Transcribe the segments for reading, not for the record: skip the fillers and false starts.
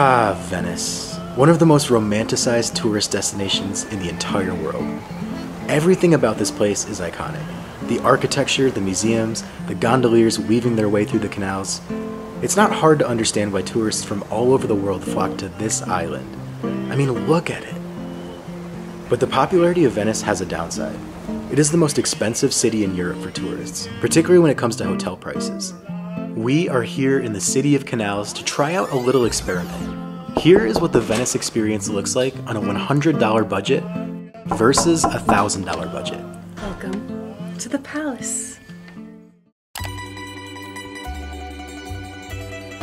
Ah, Venice. One of the most romanticized tourist destinations in the entire world. Everything about this place is iconic. The architecture, the museums, the gondoliers weaving their way through the canals. It's not hard to understand why tourists from all over the world flock to this island. I mean, look at it. But the popularity of Venice has a downside. It is the most expensive city in Europe for tourists, particularly when it comes to hotel prices. We are here in the City of Canals to try out a little experiment. Here is what the Venice experience looks like on a $100 budget versus a $1,000 budget. Welcome to the palace.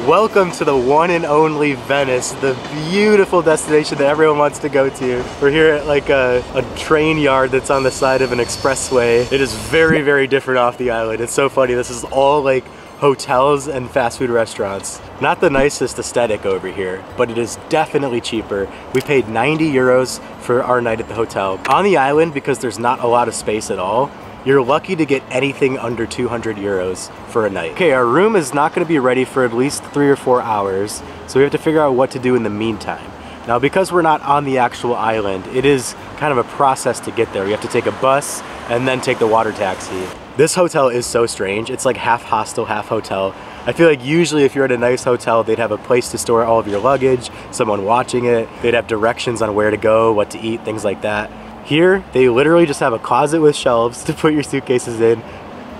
Welcome to the one and only Venice, the beautiful destination that everyone wants to go to. We're here at like a train yard that's on the side of an expressway. It is very, very different off the island. It's so funny. This is all like hotels and fast food restaurants. Not the nicest aesthetic over here, but it is definitely cheaper. We paid 90 euros for our night at the hotel. On the island, because there's not a lot of space at all, you're lucky to get anything under 200 euros for a night. Okay, our room is not gonna be ready for at least 3 or 4 hours, so we have to figure out what to do in the meantime. Now, because we're not on the actual island, it is kind of a process to get there. You have to take a bus and then take the water taxi. This hotel is so strange. It's like half hostel, half hotel. I feel like usually if you're at a nice hotel, they'd have a place to store all of your luggage, someone watching it, they'd have directions on where to go, what to eat, things like that. Here, they literally just have a closet with shelves to put your suitcases in.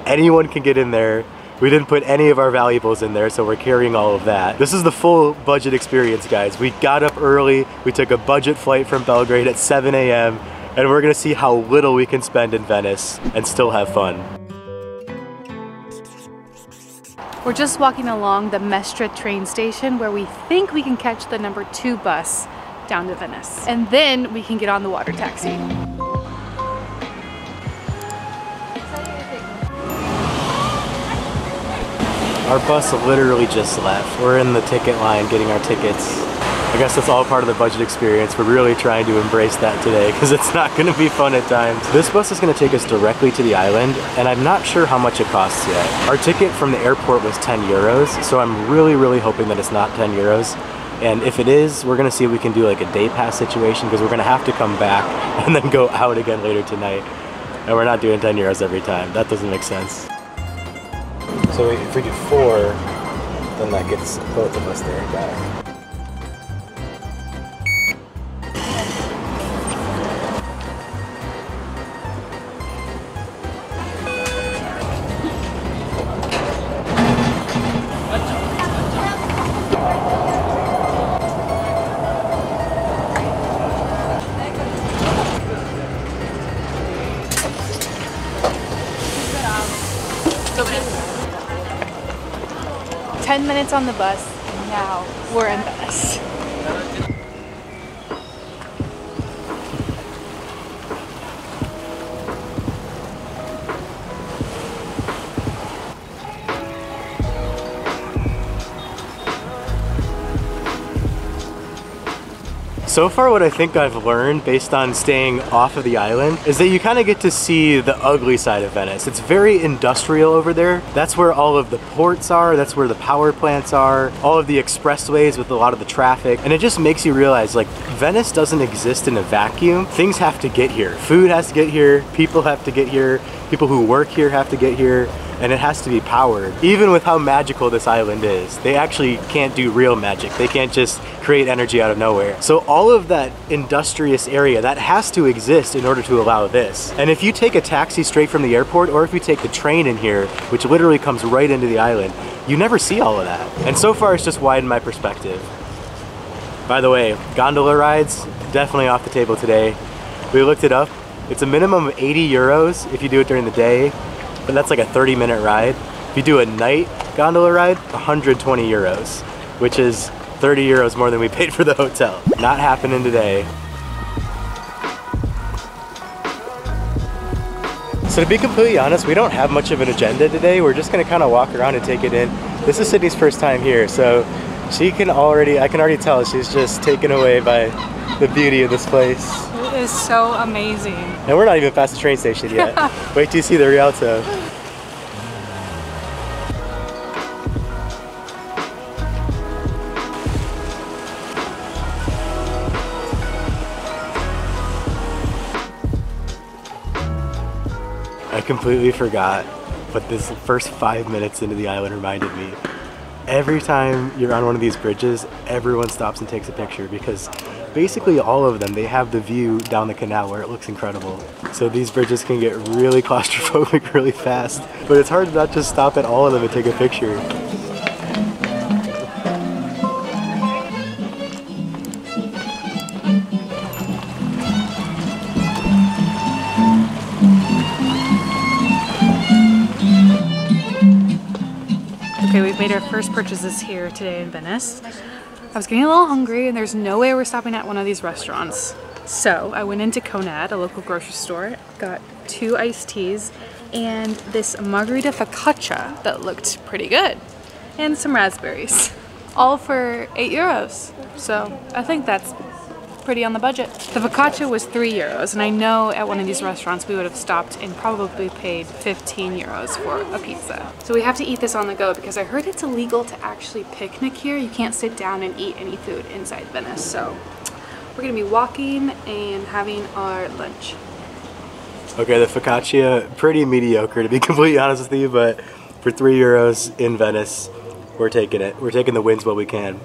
Anyone can get in there. We didn't put any of our valuables in there, so we're carrying all of that. This is the full budget experience, guys. We got up early, we took a budget flight from Belgrade at 7 a.m., and we're gonna see how little we can spend in Venice and still have fun. We're just walking along the Mestre train station where we think we can catch the number 2 bus down to Venice. And then we can get on the water taxi. Our bus literally just left. We're in the ticket line getting our tickets. I guess that's all part of the budget experience. We're really trying to embrace that today because it's not gonna be fun at times. This bus is gonna take us directly to the island, and I'm not sure how much it costs yet. Our ticket from the airport was 10 euros, so I'm really hoping that it's not 10 euros. And if it is, we're gonna see if we can do like a day pass situation because we're gonna have to come back and then go out again later tonight. And we're not doing 10 euros every time. That doesn't make sense. So if we do 4, then that gets both of us there and back. Doge. 10 minutes on the bus, and now we're in Venice. So far, what I think I've learned based on staying off of the island is that you kind of get to see the ugly side of Venice. It's very industrial over there. That's where all of the ports are, that's where the power plants are, all of the expressways with a lot of the traffic. And it just makes you realize, like, Venice doesn't exist in a vacuum. Things have to get here. Food has to get here, people have to get here, people who work here have to get here, and it has to be powered. Even with how magical this island is, they actually can't do real magic. They can't just create energy out of nowhere. So all of that industrious area, that has to exist in order to allow this. And if you take a taxi straight from the airport, or if you take the train in here, which literally comes right into the island, you never see all of that. And so far, it's just widened my perspective. By the way, gondola rides, definitely off the table today. We looked it up. It's a minimum of 80 euros if you do it during the day, but that's like a 30-minute ride. If you do a night gondola ride, 120 euros, which is 30 euros more than we paid for the hotel. Not happening today. So to be completely honest, we don't have much of an agenda today. We're just gonna kind of walk around and take it in. This is Sydney's first time here, so I can already tell she's just taken away by the beauty of this place. It is so amazing. And we're not even past the train station yet. Wait till you see the Rialto. completely forgot, but this first 5 minutes into the island reminded me. Every time you're on one of these bridges, everyone stops and takes a picture because basically all of them, they have the view down the canal where it looks incredible. So these bridges can get really claustrophobic really fast, but it's hard to not just stop at all of them and take a picture. Okay, we've made our first purchases here today in Venice. I was getting a little hungry and there's no way we're stopping at one of these restaurants. So I went into Conad, a local grocery store, got 2 iced teas and this margarita focaccia that looked pretty good. And some raspberries. All for 8 euros. So I think that's pretty on the budget. The focaccia was 3 euros and I know at one of these restaurants we would have stopped and probably paid 15 euros for a pizza. So we have to eat this on the go because I heard it's illegal to actually picnic here. You can't sit down and eat any food inside Venice. So we're gonna be walking and having our lunch. Okay, the focaccia, pretty mediocre to be completely honest with you, but for 3 euros in Venice, we're taking it. We're taking the wins while we can.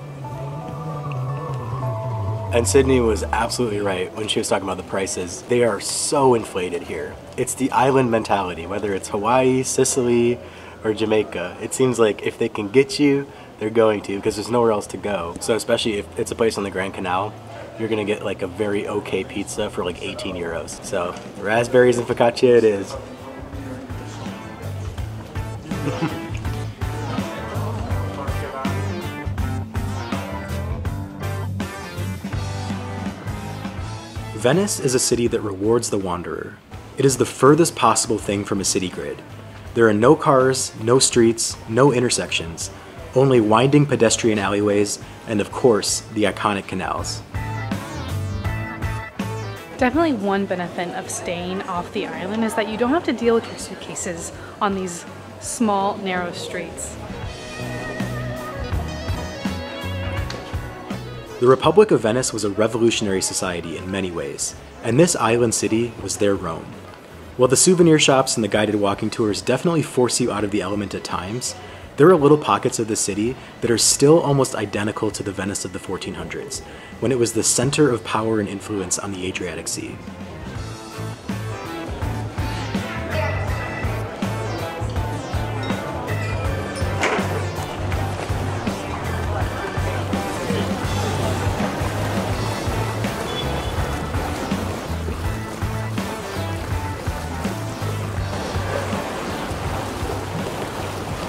And Sydney was absolutely right when she was talking about the prices. They are so inflated here. It's the island mentality, whether it's Hawaii, Sicily, or Jamaica. It seems like if they can get you, they're going to, because there's nowhere else to go. So especially if it's a place on the Grand Canal, you're gonna get like a very okay pizza for like 18 euros. So raspberries and focaccia it is. Venice is a city that rewards the wanderer. It is the furthest possible thing from a city grid. There are no cars, no streets, no intersections, only winding pedestrian alleyways, and of course, the iconic canals. Definitely one benefit of staying off the island is that you don't have to deal with your suitcases on these small, narrow streets. The Republic of Venice was a revolutionary society in many ways, and this island city was their Rome. While the souvenir shops and the guided walking tours definitely force you out of the element at times, there are little pockets of the city that are still almost identical to the Venice of the 1400s, when it was the center of power and influence on the Adriatic Sea.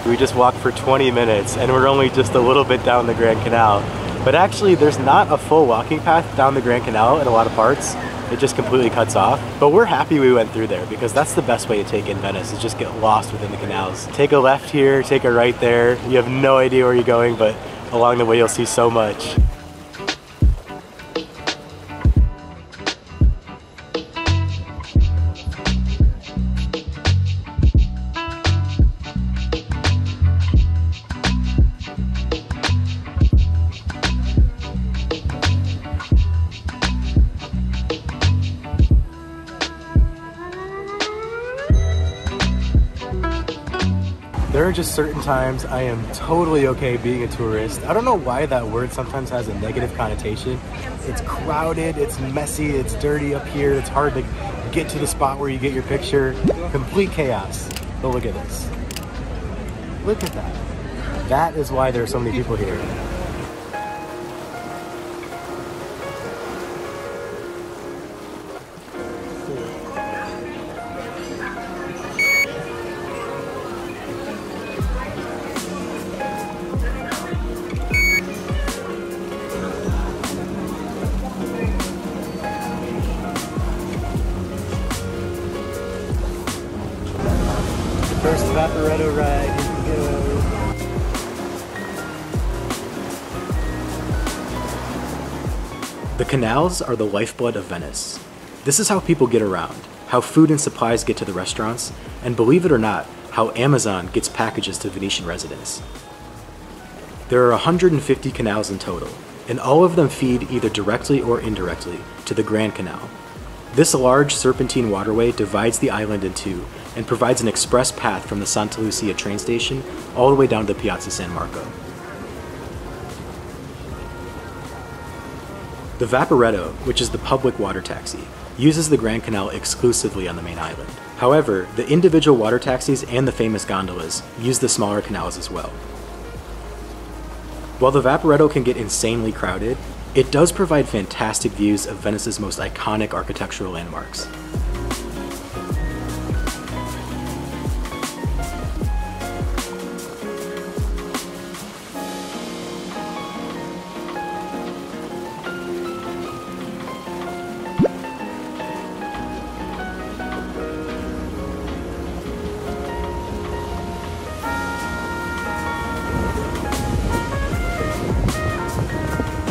We just walked for 20 minutes and we're only just a little bit down the Grand Canal. But actually there's not a full walking path down the Grand Canal in a lot of parts. It just completely cuts off. But we're happy we went through there because that's the best way to take in Venice, is just get lost within the canals. Take a left here, take a right there. You have no idea where you're going, but along the way you'll see so much. There are just certain times I am totally okay being a tourist. I don't know why that word sometimes has a negative connotation. It's crowded, it's messy, it's dirty up here, it's hard to get to the spot where you get your picture. Complete chaos. But look at this. Look at that. That is why there are so many people here. First Vaporetto ride, here we go. The canals are the lifeblood of Venice. This is how people get around, how food and supplies get to the restaurants, and believe it or not, how Amazon gets packages to Venetian residents. There are 150 canals in total, and all of them feed either directly or indirectly to the Grand Canal. This large serpentine waterway divides the island in two and provides an express path from the Santa Lucia train station all the way down to the Piazza San Marco. The Vaporetto, which is the public water taxi, uses the Grand Canal exclusively on the main island. However, the individual water taxis and the famous gondolas use the smaller canals as well. While the Vaporetto can get insanely crowded, it does provide fantastic views of Venice's most iconic architectural landmarks.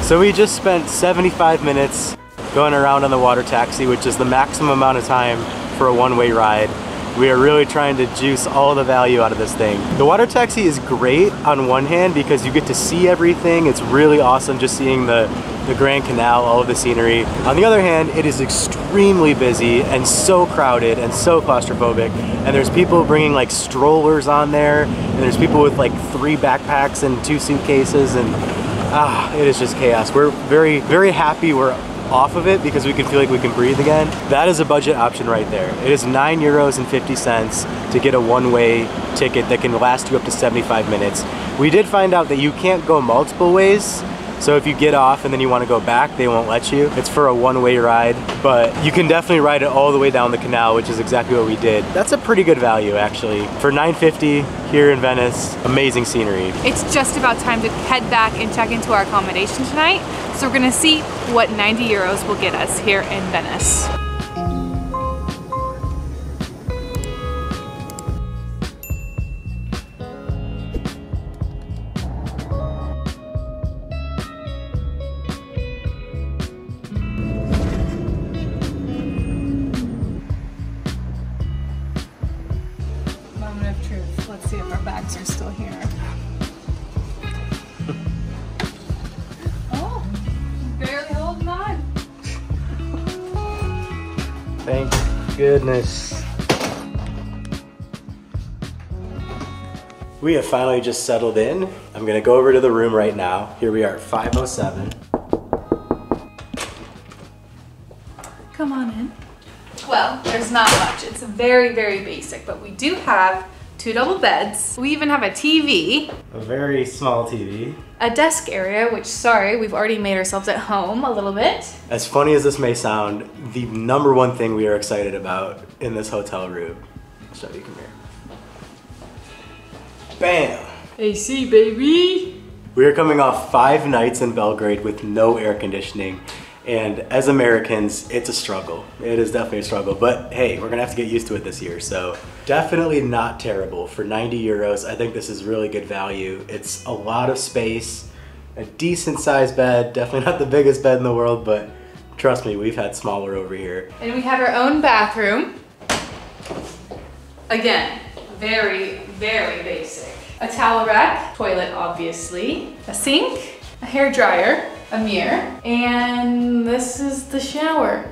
So we just spent 75 minutes going around on the water taxi, which is the maximum amount of time for a one-way ride. We are really trying to juice all the value out of this thing. The water taxi is great on one hand because you get to see everything. It's really awesome just seeing the Grand Canal, all of the scenery. On the other hand, it is extremely busy and so crowded and so claustrophobic. And there's people bringing like strollers on there, and there's people with like 3 backpacks and 2 suitcases, and it is just chaos. We're very, very happy we're off of it because we can feel like we can breathe again. That is a budget option right there. It is €9.50 to get a one-way ticket that can last you up to 75 minutes. We did find out that you can't go multiple ways. So if you get off and then you want to go back, they won't let you. It's for a one-way ride, but you can definitely ride it all the way down the canal, which is exactly what we did. That's a pretty good value, actually. For $9.50 here in Venice, amazing scenery. It's just about time to head back and check into our accommodation tonight. So we're gonna see what 90 euros will get us here in Venice. Let's see if our bags are still here. Oh, barely holding on. Thank goodness. We have finally just settled in. I'm gonna go over to the room right now. Here we are at 507. Come on in. Well, there's not much. It's very, very basic, but we do have 2 double beds. We even have a TV. A very small TV. A desk area, which, sorry, we've already made ourselves at home a little bit. As funny as this may sound, the #1 thing we are excited about in this hotel room. I'll show you, come here. Bam! AC, baby! We are coming off 5 nights in Belgrade with no air conditioning. And as Americans, it's a struggle. It is definitely a struggle, but hey, we're gonna have to get used to it this year. So definitely not terrible. For 90 euros, I think this is really good value. It's a lot of space, a decent sized bed, definitely not the biggest bed in the world, but trust me, we've had smaller over here. And we have our own bathroom. Again, very, very basic. A towel rack, toilet obviously, a sink, a hair dryer, a mirror, and this is the shower.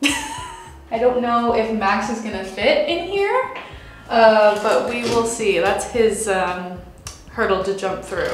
I don't know if Max is gonna fit in here, but we will see. That's his hurdle to jump through.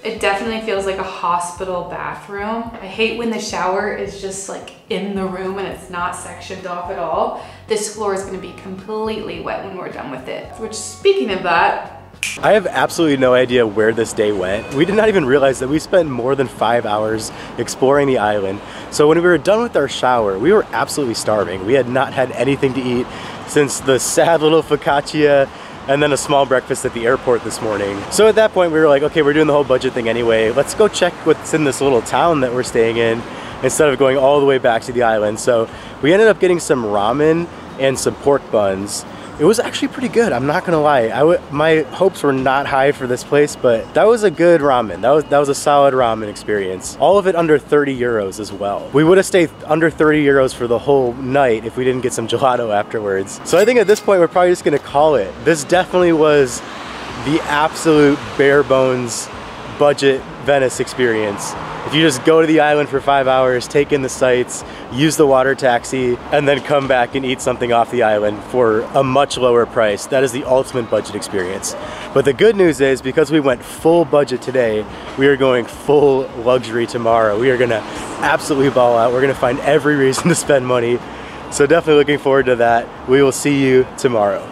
It definitely feels like a hospital bathroom. I hate when the shower is just like in the room and it's not sectioned off at all. This floor is gonna be completely wet when we're done with it. Which, speaking of that, I have absolutely no idea where this day went. We did not even realize that we spent more than 5 hours exploring the island. So when we were done with our shower, we were absolutely starving. We had not had anything to eat since the sad little focaccia and then a small breakfast at the airport this morning. So at that point we were like, okay, we're doing the whole budget thing anyway. Let's go check what's in this little town that we're staying in instead of going all the way back to the island. So we ended up getting some ramen and some pork buns. It was actually pretty good, I'm not gonna lie. My hopes were not high for this place, but that was a good ramen. That was a solid ramen experience. All of it under 30 euros as well. We would have stayed under 30 euros for the whole night if we didn't get some gelato afterwards. So I think at this point we're probably just gonna call it. This definitely was the absolute bare bones budget Venice experience. If you just go to the island for 5 hours, take in the sights, use the water taxi, and then come back and eat something off the island for a much lower price, that is the ultimate budget experience. But the good news is, because we went full budget today, we are going full luxury tomorrow. We are gonna absolutely ball out. We're gonna find every reason to spend money. So definitely looking forward to that. We will see you tomorrow.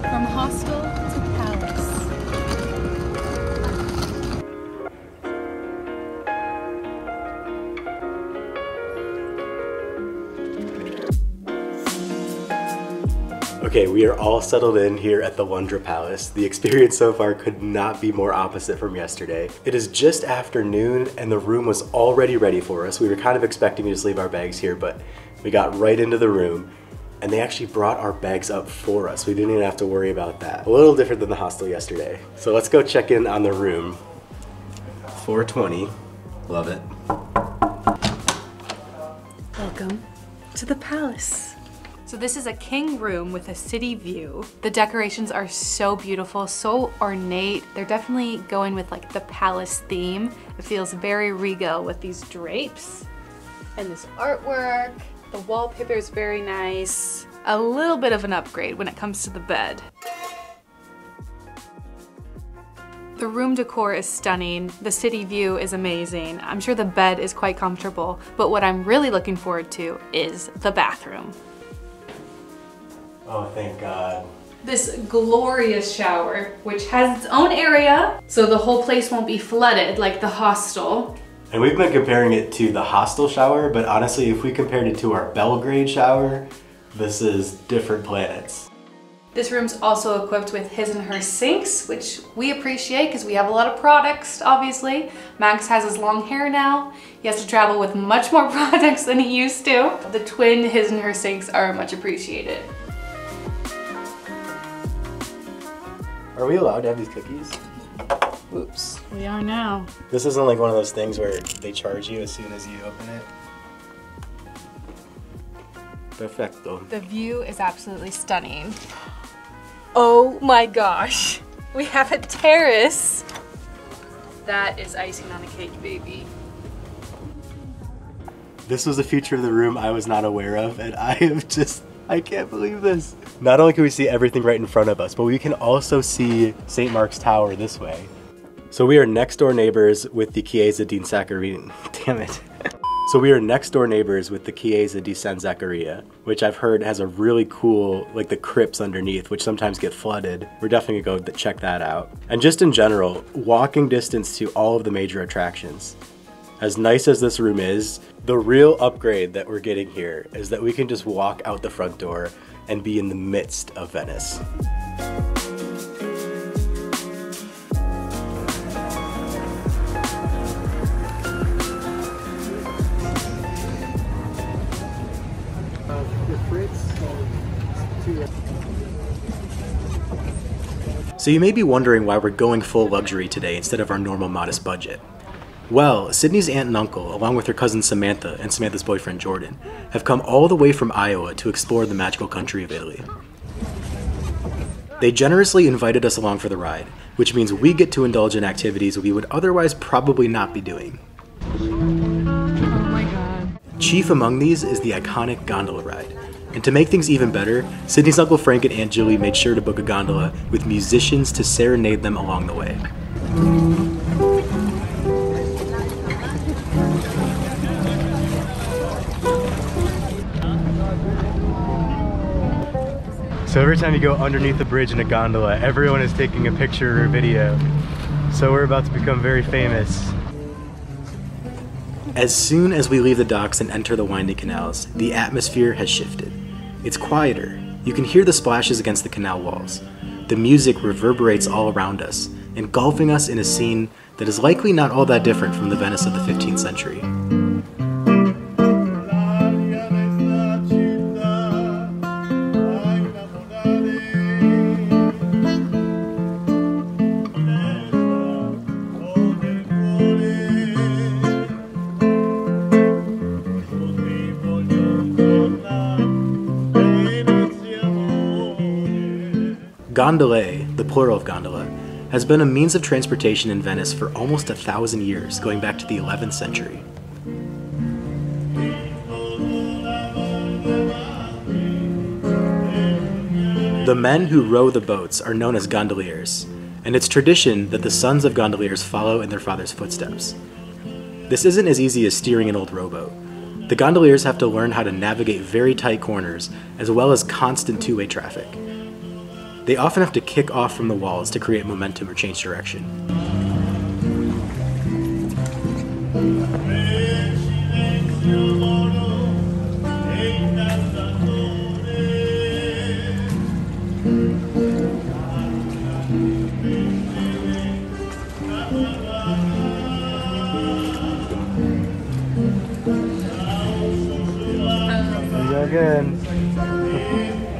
From hostel to palace. Okay, we are all settled in here at the Londra Palace. The experience so far could not be more opposite from yesterday. It is just afternoon and the room was already ready for us. We were kind of expecting to just leave our bags here, but we got right into the room and they actually brought our bags up for us. We didn't even have to worry about that. A little different than the hostel yesterday. So let's go check in on the room. 420, love it. Welcome to the palace. So this is a king room with a city view. The decorations are so beautiful, so ornate. They're definitely going with like the palace theme. It feels very regal with these drapes and this artwork. The wallpaper is very nice. A little bit of an upgrade when it comes to the bed. The room decor is stunning. The city view is amazing. I'm sure the bed is quite comfortable, but what I'm really looking forward to is the bathroom. Oh, thank God. This glorious shower, which has its own area, so the whole place won't be flooded like the hostel. And we've been comparing it to the hostel shower, but honestly, if we compared it to our Belgrade shower, this is different planets. This room's also equipped with his and her sinks, which we appreciate because we have a lot of products, obviously. Max has his long hair now. He has to travel with much more products than he used to. The twin his and her sinks are much appreciated. Are we allowed to have these cookies? Oops. We are now. This isn't like one of those things where they charge you as soon as you open it. Perfecto. The view is absolutely stunning. Oh my gosh. We have a terrace. That is icing on a cake, baby. This was a feature of the room I was not aware of, and I can't believe this. Not only can we see everything right in front of us, but we can also see St. Mark's Tower this way. So we are next door neighbors with the Chiesa di Zaccaria. Damn it. So we are next door neighbors with the Chiesa di San Zaccaria, which I've heard has a really cool, like the crypts underneath, which sometimes get flooded. We're definitely gonna go check that out. And just in general, walking distance to all of the major attractions. As nice as this room is, the real upgrade that we're getting here is that we can just walk out the front door and be in the midst of Venice. So you may be wondering why we're going full luxury today instead of our normal modest budget. Well, Sydney's aunt and uncle, along with her cousin Samantha and Samantha's boyfriend Jordan, have come all the way from Iowa to explore the magical country of Italy. They generously invited us along for the ride, which means we get to indulge in activities we would otherwise probably not be doing. Oh my god. Chief among these is the iconic gondola ride. And to make things even better, Sydney's Uncle Frank and Aunt Julie made sure to book a gondola with musicians to serenade them along the way. So every time you go underneath the bridge in a gondola, everyone is taking a picture or video. So we're about to become very famous. As soon as we leave the docks and enter the winding canals, the atmosphere has shifted. It's quieter. You can hear the splashes against the canal walls. The music reverberates all around us, engulfing us in a scene that is likely not all that different from the Venice of the 15th century. Gondole, the plural of gondola, has been a means of transportation in Venice for almost 1,000 years, going back to the 11th century. The men who row the boats are known as gondoliers, and it's tradition that the sons of gondoliers follow in their father's footsteps. This isn't as easy as steering an old rowboat. The gondoliers have to learn how to navigate very tight corners, as well as constant two-way traffic. They often have to kick off from the walls to create momentum or change direction. Again.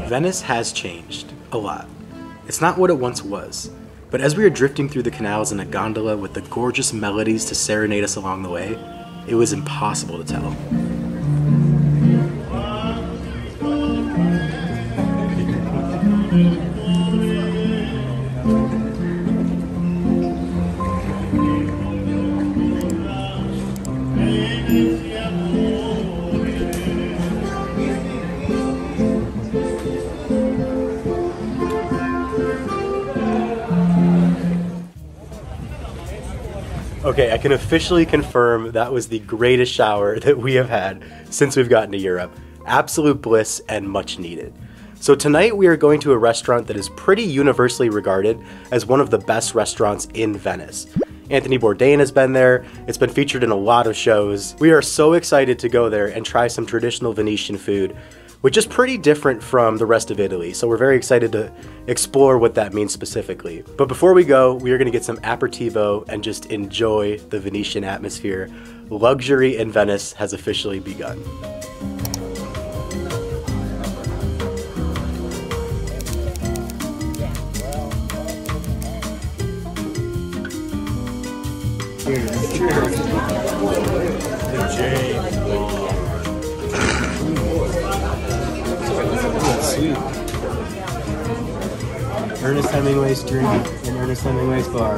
Venice has changed a lot. It's not what it once was, but as we were drifting through the canals in a gondola with the gorgeous melodies to serenade us along the way, it was impossible to tell. Okay, I can officially confirm that was the greatest shower that we have had since we've gotten to Europe. Absolute bliss and much needed. So tonight we are going to a restaurant that is pretty universally regarded as one of the best restaurants in Venice. Anthony Bourdain has been there. It's been featured in a lot of shows. We are so excited to go there and try some traditional Venetian food, which is pretty different from the rest of Italy. So we're very excited to explore what that means specifically. But before we go, we are gonna get some aperitivo and just enjoy the Venetian atmosphere. Luxury in Venice has officially begun. Cheers. Cheers. Sweet. Ernest Hemingway's drink in Ernest Hemingway's bar.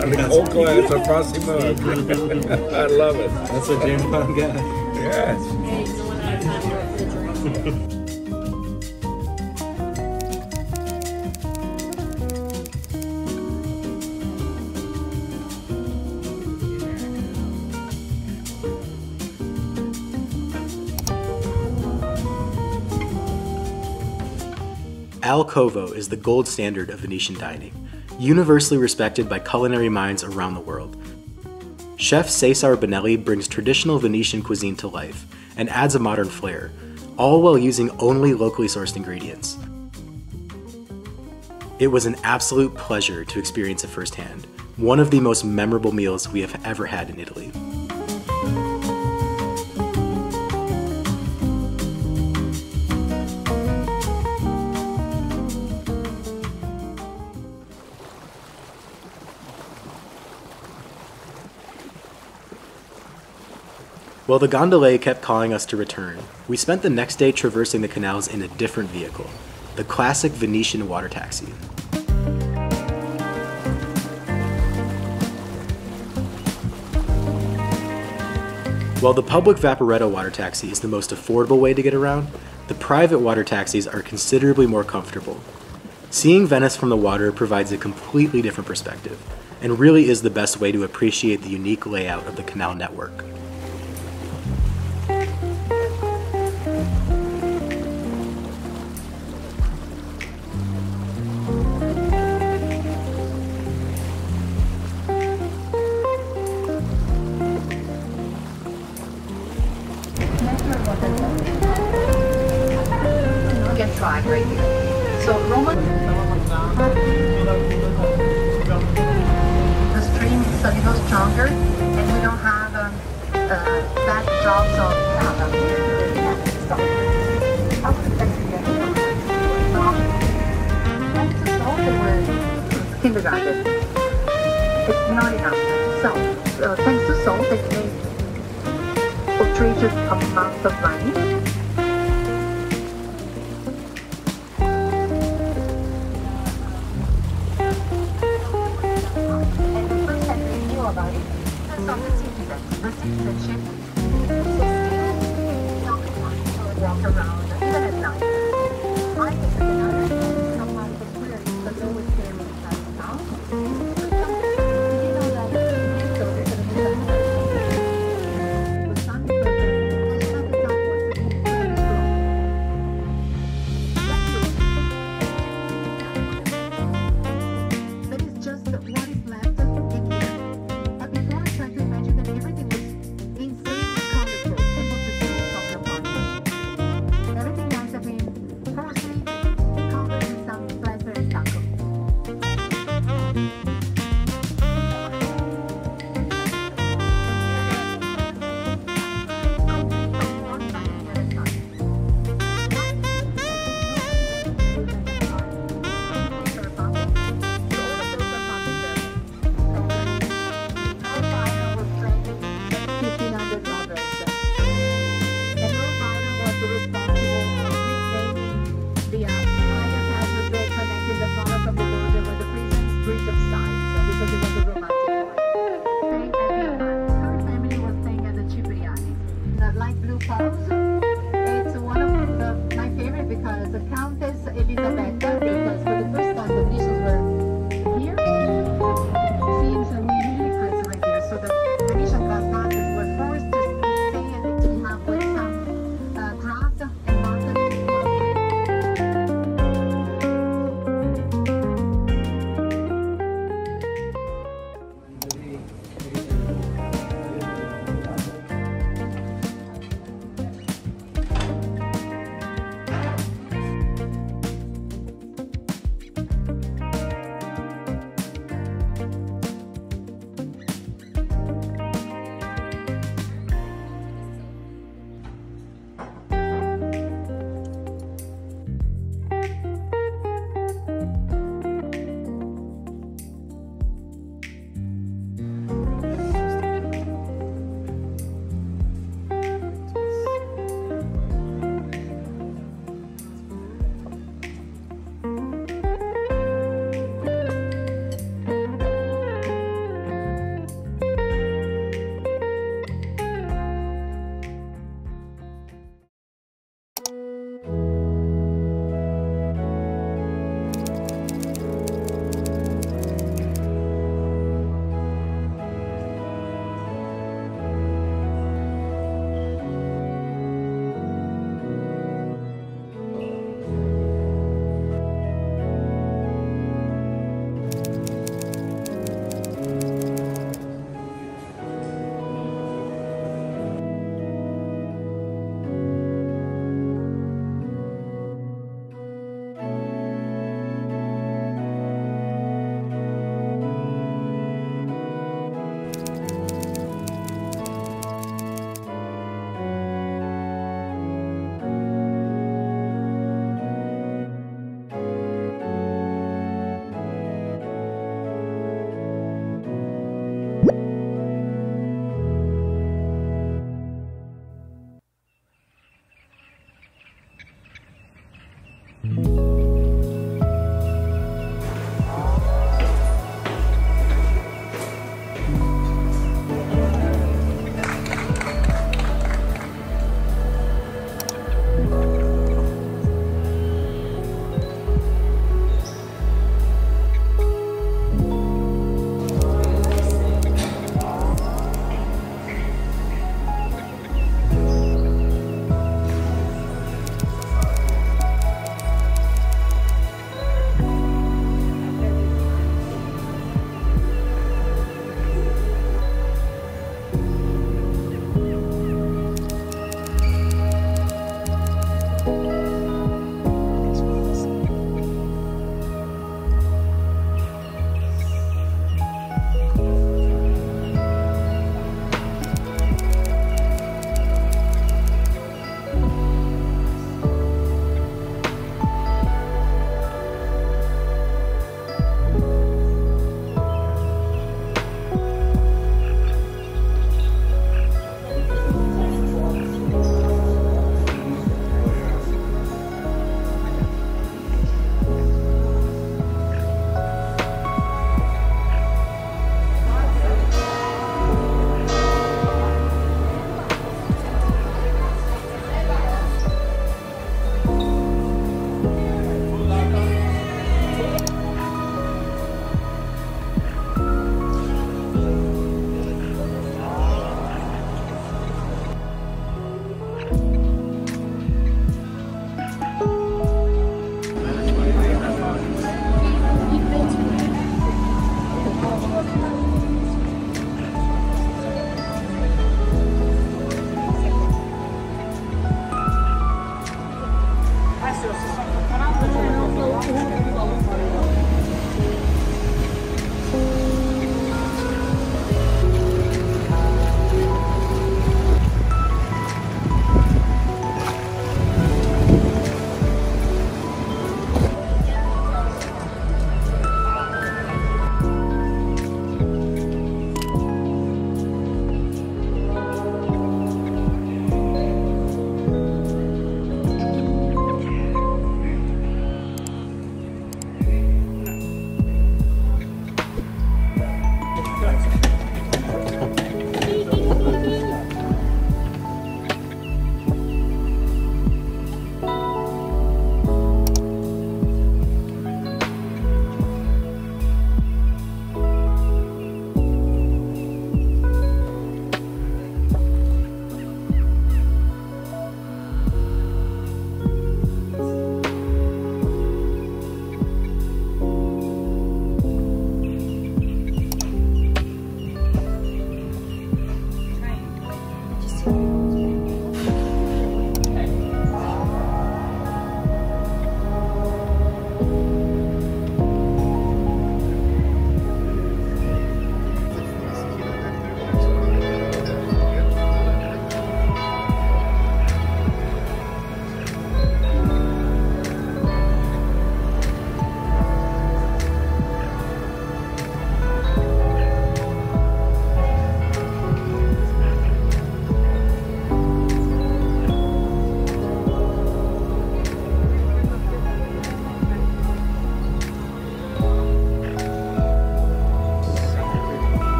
The old class of Prossimo. I love it. That's what James Bond got. Yes. Al Covo is the gold standard of Venetian dining, universally respected by culinary minds around the world. Chef Cesar Bonelli brings traditional Venetian cuisine to life and adds a modern flair, all while using only locally sourced ingredients. It was an absolute pleasure to experience it firsthand, one of the most memorable meals we have ever had in Italy. While the gondolier kept calling us to return, we spent the next day traversing the canals in a different vehicle, the classic Venetian water taxi. While the public Vaporetto water taxi is the most affordable way to get around, the private water taxis are considerably more comfortable. Seeing Venice from the water provides a completely different perspective, and really is the best way to appreciate the unique layout of the canal network. Right here. So Roman, the stream is a little stronger, and we don't have bad drops of kindergarten. It's not enough. So thanks to salt, they made stretches amounts of money. And the first time we knew about it, because of the citizenship, walk around, even at night. I think another thing, someone was wearing the lowest area in that town. You know that so there's a that is just what is left in here. But before I try to imagine that everything was insanely colorful, people just talking upon it. Everything must have been coarsely covered in some plaster and stucco. It's one of my favorite because the Countess Elisabetta, because for the first time the Venetians were here, seems that we really press right there. So the Venetian glass houses were forced to stay and to have with some grass and balcony.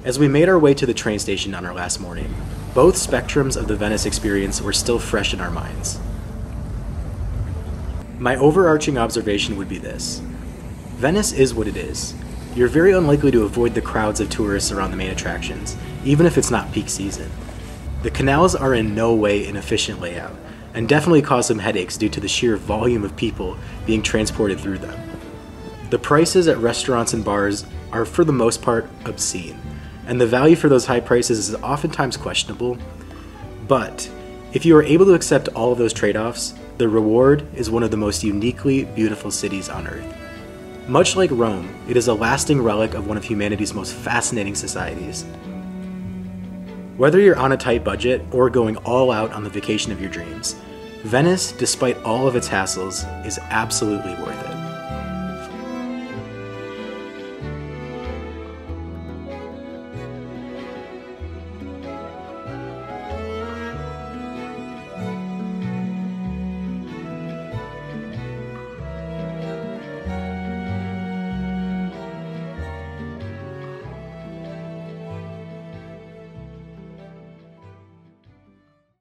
As we made our way to the train station on our last morning, both spectrums of the Venice experience were still fresh in our minds. My overarching observation would be this: Venice is what it is. You're very unlikely to avoid the crowds of tourists around the main attractions, even if it's not peak season. The canals are in no way an efficient layout, and definitely cause some headaches due to the sheer volume of people being transported through them. The prices at restaurants and bars are for the most part obscene, and the value for those high prices is oftentimes questionable. But if you are able to accept all of those trade-offs, the reward is one of the most uniquely beautiful cities on Earth. Much like Rome, it is a lasting relic of one of humanity's most fascinating societies. Whether you're on a tight budget or going all out on the vacation of your dreams, Venice, despite all of its hassles, is absolutely worth it.